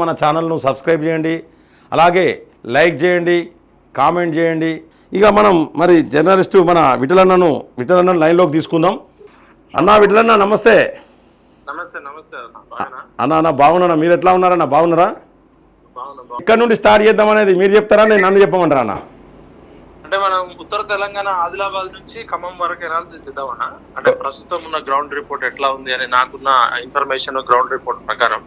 మన ఛానల్ను సబ్స్క్రైబ్ చేయండి, అలాగే లైక్ చేయండి, కామెంట్ చేయండి. ఇక మనం మరి జర్నలిస్టు మన విఠలన్నను లైన్లోకి తీసుకుందాం. అన్నా విఠలన్న నమస్తే. నమస్తే అన్న బాగున్నానా? మీరు ఎట్లా ఉన్నారన్న? బాగున్నారా? ఇక్కడ నుండి స్టార్ట్ చేద్దాం అనేది మీరు చెప్తారా, నేను నన్ను చెప్పమంటారా అన్న? అంటే మనం ఉత్తర తెలంగాణ ఆదిలాబాద్ నుంచి ఖమ్మం వరకు ఎనాలిసిస్ చేద్దామన్నా. అంటే ప్రస్తుతం ఉన్న గ్రౌండ్ రిపోర్ట్ ఎట్లా ఉంది అని నాకున్న ఇన్ఫర్మేషన్ గ్రౌండ్ రిపోర్ట్ ప్రకారం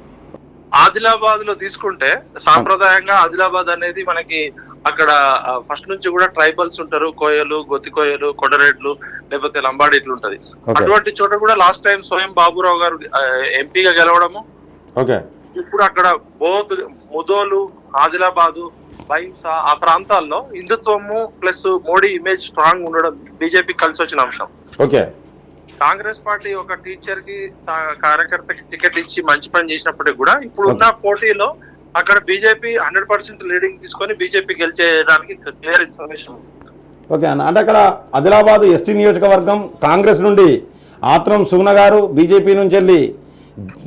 ఆదిలాబాద్ లో తీసుకుంటే సాంప్రదాయంగా ఆదిలాబాద్ అనేది మనకి అక్కడ ఫస్ట్ నుంచి కూడా ట్రైబల్స్ ఉంటారు, కోయలు, గొత్తి కోయలు, కొడరెడ్లు, లేకపోతే లంబాడి ఇట్లా ఉంటది. అటువంటి చోట కూడా లాస్ట్ టైం స్వయం బాబురావు గారు ఎంపీగా గెలవడము. ఇప్పుడు అక్కడ బోధ్, ముదోలు, ఆదిలాబాదు, బైంస ఆ ప్రాంతాల్లో హిందుత్వము ప్లస్ మోడీ ఇమేజ్ స్ట్రాంగ్ ఉండడం బీజేపీ కలిసి వచ్చిన అంశం. కాంగ్రెస్ పార్టీ ఒక టీచర్ కి కార్యకర్తకి టికెట్ ఇచ్చి మంచి పని చేసినప్పటికీ కూడా ఇప్పుడు ఉన్న పోటీలో అక్కడ బీజేపీ 100% లీడింగ్ తీసుకొని బీజేపీ గెలిచేయడానికి క్లియర్ ఇన్ఫర్మేషన్. ఓకే అన్న, అంటే అక్కడ ఆదిలాబాద్ ఎస్టీ నియోజకవర్గం కాంగ్రెస్ నుండి ఆత్రం సుగుణ గారు, బీజేపీ నుంచి వెళ్ళి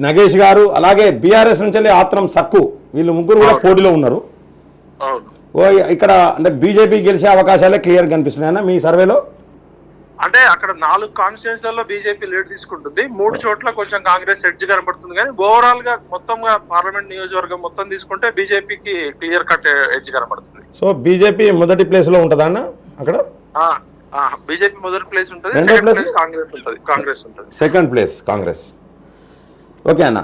నగేష్ గారు, అలాగే బీఆర్ఎస్ నుంచి వెళ్ళి ఆత్రం సక్కు, వీళ్ళు ముగ్గురు కూడా పోటీలో ఉన్నారు. ఇక్కడ అంటే బీజేపీ గెలిచే అవకాశాలే క్లియర్ కనిపిస్తున్నాయి అన్న మీ సర్వేలో? అంటే అక్కడ 4 కాన్స్టిట్యూన్సీలలో బీజేపీ లీడ్ తీసుకుంటుంది, 3 చోట్ల కొంచెం కాంగ్రెస్ ఎడ్జ్ కనబడుతుంది. కానీ ఓవరాల్ గా మొత్తంగా పార్లమెంట్ నియోజకవర్గం మొత్తం తీసుకుంటే బీజేపీకి క్లియర్ కట్ ఎడ్జ్ కనబడుతుంది. సో బీజేపీ మొదటి ప్లేస్ లో ఉంటుందా అన్న అక్కడ? బీజేపీ మొదటి ప్లేస్ ఉంటుంది, కాంగ్రెస్ ఉంటుంది. Second place Congress. ఓకే అన్న.